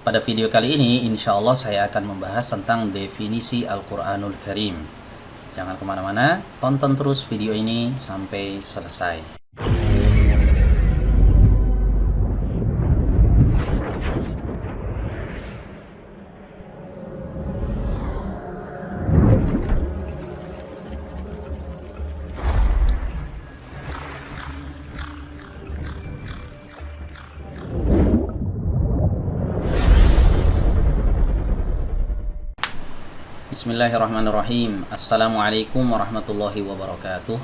Pada video kali ini, insya Allah saya akan membahas tentang definisi Al-Quranul Karim. Jangan kemana-mana, tonton terus video ini sampai selesai. Bismillahirrahmanirrahim. Assalamualaikum warahmatullahi wabarakatuh.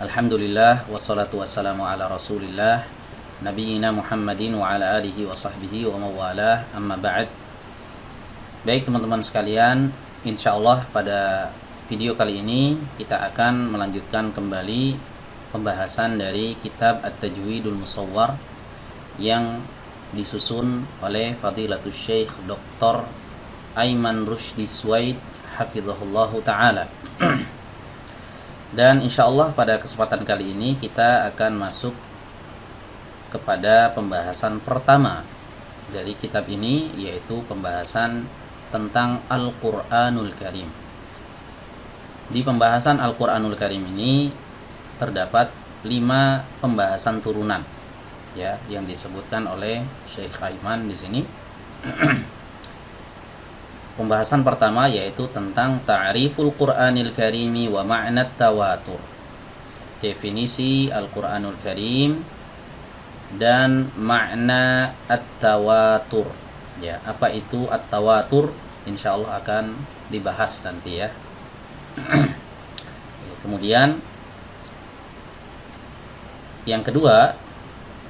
Alhamdulillah wassalatu wassalamu ala Rasulillah nabiyina Muhammadin wa ala alihi wa sahbihi wa mawalah, amma ba'd. Baik teman-teman sekalian, insyaallah pada video kali ini kita akan melanjutkan kembali pembahasan dari kitab At-Tajwidul Musawwar yang disusun oleh Fadilatul Syekh Dr. Aiman Rushdi Suwaid hafizahullahu ta'ala. Dan insyaallah pada kesempatan kali ini kita akan masuk kepada pembahasan pertama dari kitab ini, yaitu pembahasan tentang Al-Quranul Karim. Di pembahasan Al-Quranul Karim ini terdapat 5 pembahasan turunan ya, yang disebutkan oleh Syekh Aiman di sini. Pembahasan pertama yaitu tentang ta'riful Qur'anil Karimi wa ma'na tawatur. Definisi Al-Qur'anul Karim dan makna at-tawatur. Ya, apa itu at-tawatur? Insyaallah akan dibahas nanti ya. Kemudian yang kedua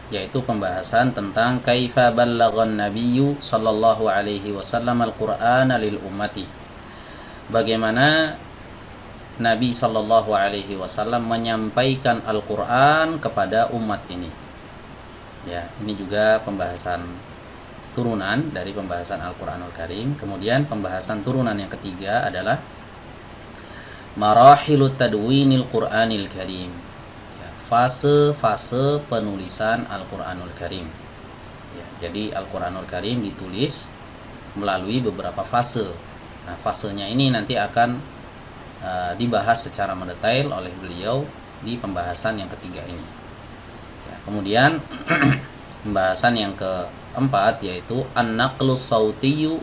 yaitu pembahasan tentang kaifa ballaghan nabiyyu sallallahu alaihi wasallam al-Qur'ana lil ummati. Bagaimana Nabi sallallahu alaihi wasallam menyampaikan Al-Qur'an kepada umat ini. Ya, ini juga pembahasan turunan dari pembahasan Al-Qur'anul Karim. Kemudian pembahasan turunan yang ketiga adalah marahilut tadwinil Qur'anil Karim. Fase-fase penulisan Al-Quranul Karim ya, jadi Al-Quranul Karim ditulis melalui beberapa fase. Nah, fasenya ini nanti akan dibahas secara mendetail oleh beliau di pembahasan yang ketiga ini ya. Kemudian pembahasan yang keempat yaitu an-naqlu sautiyu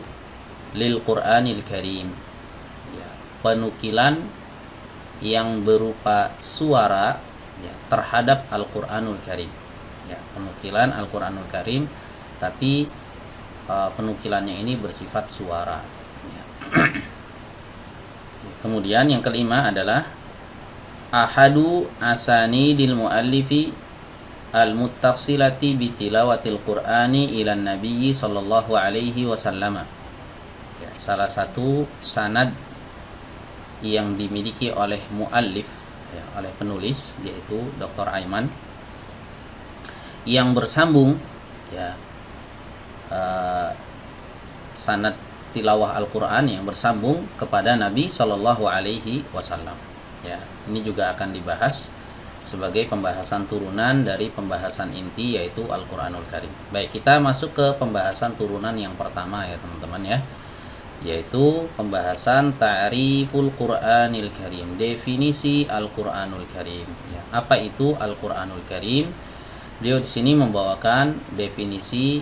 lil Quranil Karim ya, penukilan yang berupa suara ya, terhadap Al-Quranul Karim ya, penukilan Al-Quranul Karim, tapi penukilannya ini bersifat suara ya. Kemudian yang kelima adalah ahadu asanidil muallifi al-muttasilati bitilawatil Qur'ani ilan nabiyyi sallallahu alaihi wasallam ya, salah satu sanad yang dimiliki oleh muallif ya, oleh penulis yaitu Dr. Aiman yang bersambung ya, sanad tilawah Al-Quran yang bersambung kepada Nabi Sallallahu Alaihi Wasallam ya. Ini juga akan dibahas sebagai pembahasan turunan dari pembahasan inti yaitu Al-Quranul Karim. Baik, kita masuk ke pembahasan turunan yang pertama ya teman-teman ya, yaitu pembahasan ta'riful Qur'anil Karim, definisi Al-Qur'anul Karim ya. Apa itu Al-Qur'anul Karim? Beliau di sini membawakan definisi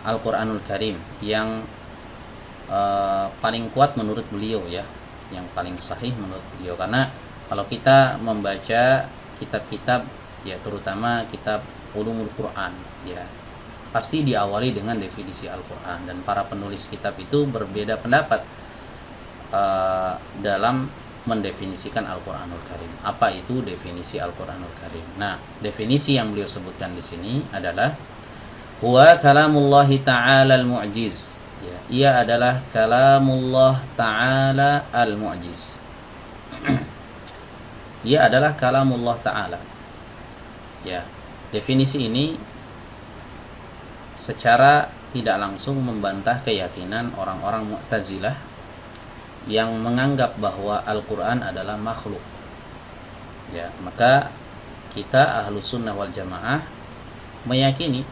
Al-Qur'anul Karim yang paling kuat menurut beliau ya, yang paling sahih menurut beliau, karena kalau kita membaca kitab-kitab ya, terutama kitab Ulumul Quran ya, pasti diawali dengan definisi Al-Quran, dan para penulis kitab itu berbeda pendapat dalam mendefinisikan Al-Quranul Karim. Apa itu definisi Al-Quranul Karim? Nah, definisi yang beliau sebutkan di sini adalah huwa kalamullahi ta'ala al-mu'jiz ya, ia adalah kalamullah ta'ala al-mu'jiz. Ia adalah kalamullah ta'ala ya. Definisi ini secara tidak langsung membantah keyakinan orang-orang Mu'tazilah yang menganggap bahwa Al-Quran adalah makhluk ya. Maka kita Ahlus Sunnah wal Jamaah meyakini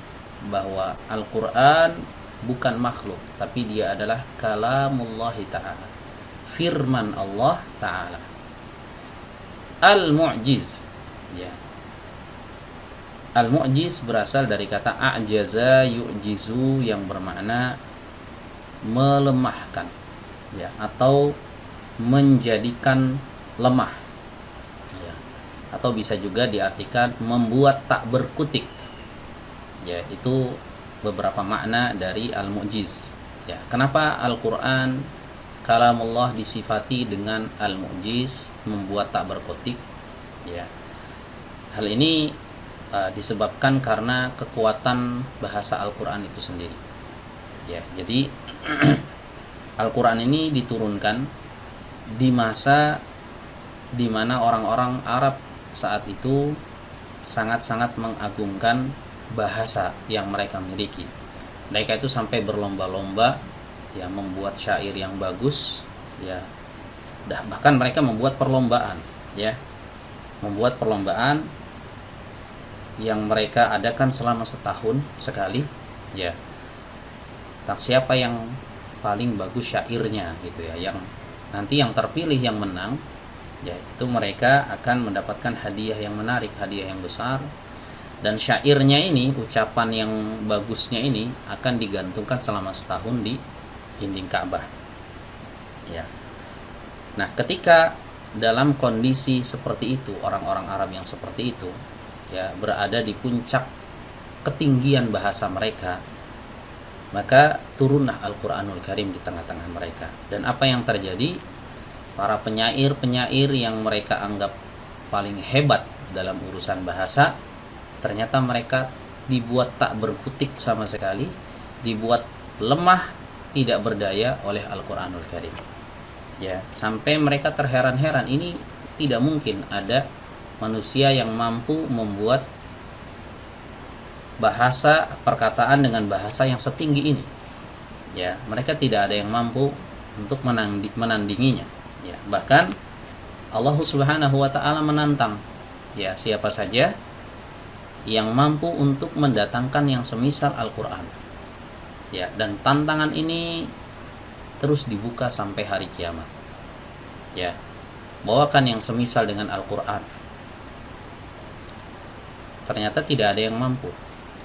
bahwa Al-Quran bukan makhluk, tapi dia adalah kalamullah ta'ala, firman Allah ta'ala. Al-mu'jiz, ya. Al-mu'jiz berasal dari kata a'jaza yu'jizu, yang bermakna melemahkan, ya, atau menjadikan lemah, ya. Atau bisa juga diartikan membuat tak berkutik, ya. Itu beberapa makna dari al-mu'jiz, ya. Kenapa Al-Quran kalamullah disifati dengan al-mu'jiz, membuat tak berkutik, ya? Hal ini disebabkan karena kekuatan bahasa Al-Quran itu sendiri, ya. Jadi Al-Quran ini diturunkan di masa di mana orang-orang Arab saat itu sangat-sangat mengagungkan bahasa yang mereka miliki. Mereka itu sampai berlomba-lomba, ya, membuat syair yang bagus, ya. Bahkan mereka membuat perlombaan, ya, membuat perlombaan yang mereka adakan selama setahun sekali, ya. Tak siapa yang paling bagus syairnya, gitu ya, yang nanti yang terpilih yang menang, ya, itu mereka akan mendapatkan hadiah yang menarik, hadiah yang besar. Dan syairnya ini, ucapan yang bagusnya ini akan digantungkan selama setahun di dinding Ka'bah, ya. Nah, ketika dalam kondisi seperti itu, orang-orang Arab yang seperti itu, ya, berada di puncak ketinggian bahasa mereka, maka turunlah Al-Quranul Karim di tengah-tengah mereka. Dan apa yang terjadi? Para penyair-penyair yang mereka anggap paling hebat dalam urusan bahasa, ternyata mereka dibuat tak berkutik sama sekali, dibuat lemah, tidak berdaya oleh Al-Quranul Karim, ya. Sampai mereka terheran-heran, ini tidak mungkin ada manusia yang mampu membuat bahasa perkataan dengan bahasa yang setinggi ini, ya. Mereka tidak ada yang mampu untuk menandinginya, ya. Bahkan Allah Subhanahu wa ta'ala menantang, ya, siapa saja yang mampu untuk mendatangkan yang semisal Al-Quran, ya. Dan tantangan ini terus dibuka sampai hari kiamat, ya. Bawakan yang semisal dengan Al-Quran. Ternyata tidak ada yang mampu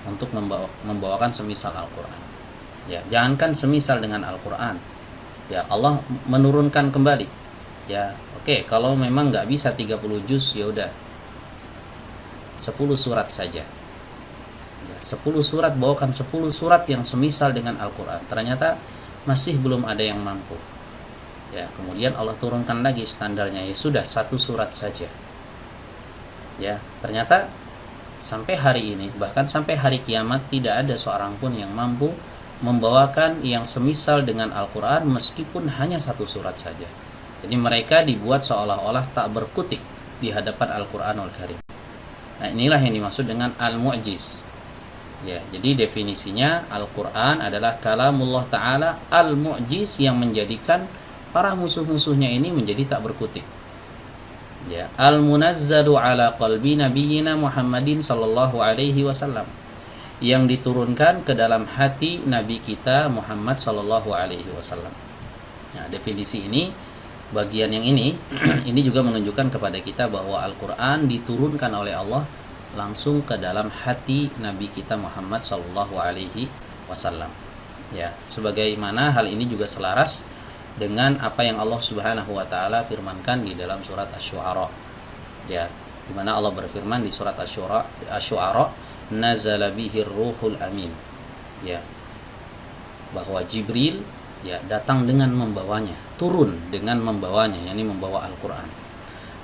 untuk membawakan semisal Al-Quran, ya. Jangankan semisal dengan Al-Quran, ya, Allah menurunkan kembali, ya. Oke, kalau memang nggak bisa 30 juz, ya udah 10 surat saja, ya. 10 surat, bawakan 10 surat yang semisal dengan Al-Quran. Ternyata masih belum ada yang mampu, ya. Kemudian Allah turunkan lagi standarnya, ya sudah 1 surat saja, ya. Ternyata sampai hari ini, bahkan sampai hari kiamat, tidak ada seorang pun yang mampu membawakan yang semisal dengan Al-Quran meskipun hanya 1 surat saja. Jadi mereka dibuat seolah-olah tak berkutik di hadapan Al-Quranul Karim. Nah, inilah yang dimaksud dengan al-mu'jiz, ya. Jadi definisinya, Al-Quran adalah kalamullah ta'ala al-mu'jiz, yang menjadikan para musuh-musuhnya ini menjadi tak berkutik, ya. Al-munazzalu ala qalbi nabiyina Muhammadin sallallahu alaihi wasallam, yang diturunkan ke dalam hati Nabi kita Muhammad sallallahu alaihi wasallam. Nah, definisi ini, bagian yang ini ini juga menunjukkan kepada kita bahwa Al-Quran diturunkan oleh Allah langsung ke dalam hati Nabi kita Muhammad sallallahu alaihi wasallam, ya. Sebagaimana hal ini juga selaras dengan apa yang Allah Subhanahu wa taala firmankan di dalam surat Asy-Syu'ara, ya, di mana Allah berfirman di surat Asy-Syu'ara, nazala bihir ruhul amin, ya, bahwa Jibril, ya, datang dengan membawanya, turun dengan membawanya, yakni membawa Al-Quran,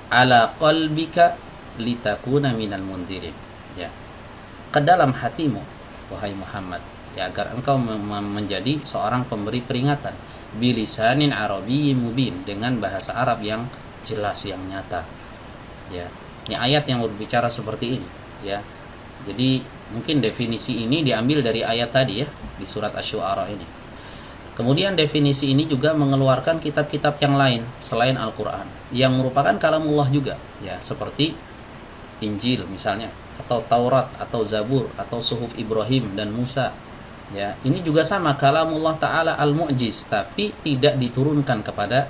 ala qalbika litakuna minal munzirin, ya, ke dalam hatimu wahai Muhammad, ya, agar engkau menjadi seorang pemberi peringatan, bilisanin arabiyyin mubin, dengan bahasa Arab yang jelas, yang nyata, ya. Ini ayat yang berbicara seperti ini, ya. Jadi mungkin definisi ini diambil dari ayat tadi, ya, di surat Asy-Syu'ara ini. Kemudian definisi ini juga mengeluarkan kitab-kitab yang lain selain Al-Quran yang merupakan kalamullah juga, ya, seperti Injil misalnya, atau Taurat atau Zabur atau Suhuf Ibrahim dan Musa. Ya, ini juga sama kalamullah taala al-mu'jiz, tapi tidak diturunkan kepada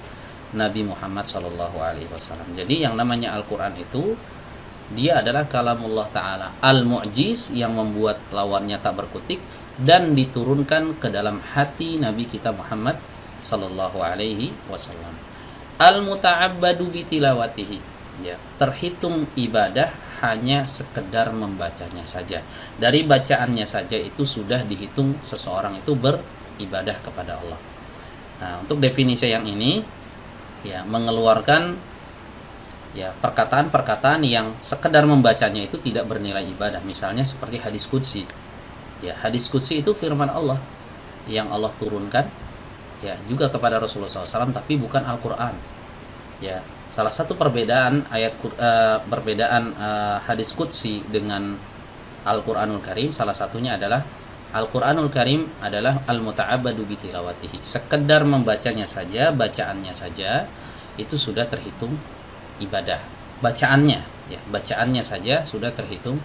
Nabi Muhammad sallallahu alaihi wasallam. Jadi yang namanya Al-Qur'an itu dia adalah kalamullah taala al-mu'jiz yang membuat lawannya tak berkutik dan diturunkan ke dalam hati Nabi kita Muhammad sallallahu alaihi wasallam. Al-muta'abbadu bitilawatihi, ya, terhitung ibadah hanya sekedar membacanya saja. Dari bacaannya saja itu sudah dihitung seseorang itu beribadah kepada Allah. Nah, untuk definisi yang ini ya mengeluarkan ya perkataan-perkataan yang sekedar membacanya itu tidak bernilai ibadah. Misalnya seperti hadis qudsi. Ya, hadis qudsi itu firman Allah yang Allah turunkan ya juga kepada Rasulullah SAW, tapi bukan Al-Qur'an. Ya, salah satu perbedaan hadis qudsi dengan Al-Qur'anul Karim salah satunya adalah Al-Qur'anul Karim adalah al-muta'abbadu bitilawatihi. Sekedar membacanya saja, bacaannya saja itu sudah terhitung ibadah. Bacaannya saja sudah terhitung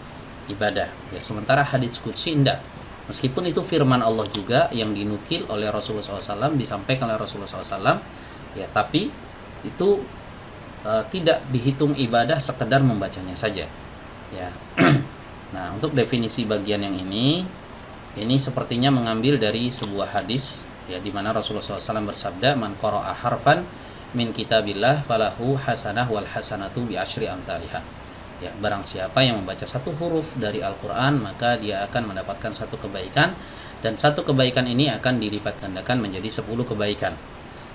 ibadah. Ya, sementara hadis qudsi tidak. Meskipun itu firman Allah juga yang dinukil oleh Rasulullah SAW, disampaikan oleh Rasulullah SAW, ya, tapi itu tidak dihitung ibadah sekedar membacanya saja. Ya. Nah, untuk definisi bagian yang ini sepertinya mengambil dari sebuah hadis, ya, di mana Rasulullah SAW bersabda, "Man qara'a harfan min kitabillah falahu hasanah wal hasanatu bi asyri amsalihah." Ya, barang siapa yang membaca satu huruf dari Al-Qur'an, maka dia akan mendapatkan satu kebaikan, dan satu kebaikan ini akan dilipat gandakan menjadi 10 kebaikan.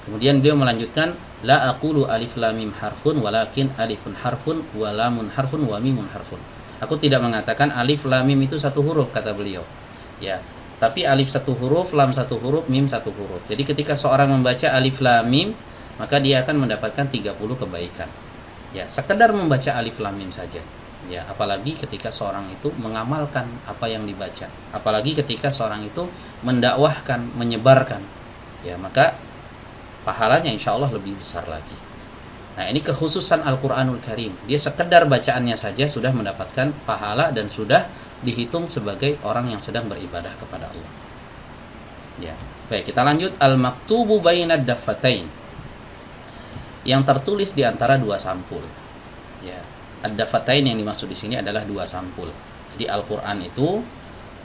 Kemudian beliau melanjutkan, la aqulu alif lam mim harfun walakin alifun harfun wa lamun harfun wa mimun harfun. Aku tidak mengatakan alif lam mim itu satu huruf, kata beliau. Ya, tapi alif satu huruf, lam satu huruf, mim satu huruf. Jadi ketika seorang membaca alif lam mim, maka dia akan mendapatkan 30 kebaikan. Ya, sekedar membaca alif lam mim saja. Ya, apalagi ketika seorang itu mengamalkan apa yang dibaca. Apalagi ketika seorang itu mendakwahkan, menyebarkan. Ya, maka pahalanya insya Allah lebih besar lagi. Nah, ini kekhususan Al-Qur'anul Karim. Dia sekedar bacaannya saja sudah mendapatkan pahala dan sudah dihitung sebagai orang yang sedang beribadah kepada Allah. Ya. Baik, kita lanjut. Al-maktubu bainad daffatain. Yang tertulis di antara dua sampul. Ya. Ad-daffatain yang dimaksud di sini adalah dua sampul. Jadi Al-Qur'an itu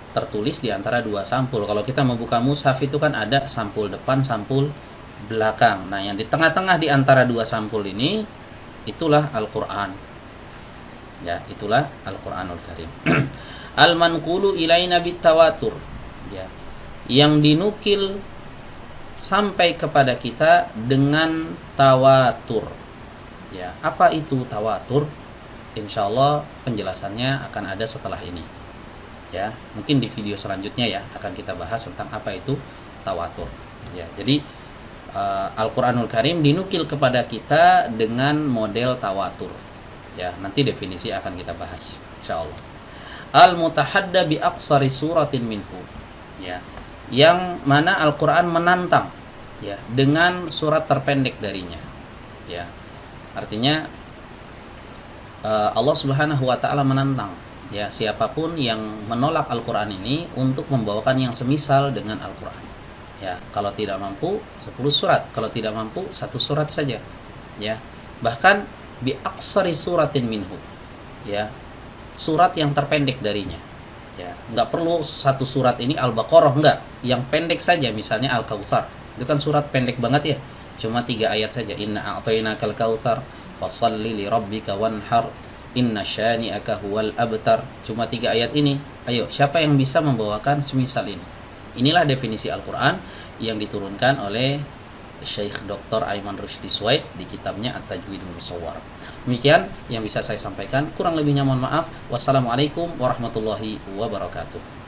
tertulis di antara dua sampul. Kalau kita membuka mushaf itu kan ada sampul depan, sampul belakang. Nah, yang di tengah-tengah di antara dua sampul ini itulah Al-Qur'an. Ya, itulah Al-Qur'anul Karim. Al-manqulu ilaina bitawatur. Ya. Yang dinukil sampai kepada kita dengan tawatur. Ya, apa itu tawatur? Insyaallah penjelasannya akan ada setelah ini. Ya, mungkin di video selanjutnya ya akan kita bahas tentang apa itu tawatur. Ya, jadi Al-Qur'anul Karim dinukil kepada kita dengan model tawatur. Ya, nanti definisi akan kita bahas insyaallah. Al-mutahadda bi aqsari suratin minhu. Ya, yang mana Al-Qur'an menantang ya dengan surat terpendek darinya. Ya. Artinya Allah Subhanahu wa taala menantang ya siapapun yang menolak Al-Qur'an ini untuk membawakan yang semisal dengan Al-Qur'an. Ya, kalau tidak mampu 10 surat, kalau tidak mampu 1 surat saja. Ya. Bahkan bi aqsari suratin minhu. Ya. Surat yang terpendek darinya. Ya, enggak perlu 1 surat ini Al-Baqarah, enggak. Yang pendek saja, misalnya Al-Kautsar. Itu kan surat pendek banget ya. Cuma 3 ayat saja. Inna a'tainakal kautsar fashalli li rabbika wanhar inna syani'aka huwal abtar. Cuma 3 ayat ini. Ayo, siapa yang bisa membawakan semisal ini? Inilah definisi Al-Qur'an yang diturunkan oleh Syekh Dr. Aiman Rushdie Suwaid di kitabnya At-Tajwidul Musawwar. Demikian yang bisa saya sampaikan. Kurang lebihnya mohon maaf. Wassalamualaikum warahmatullahi wabarakatuh.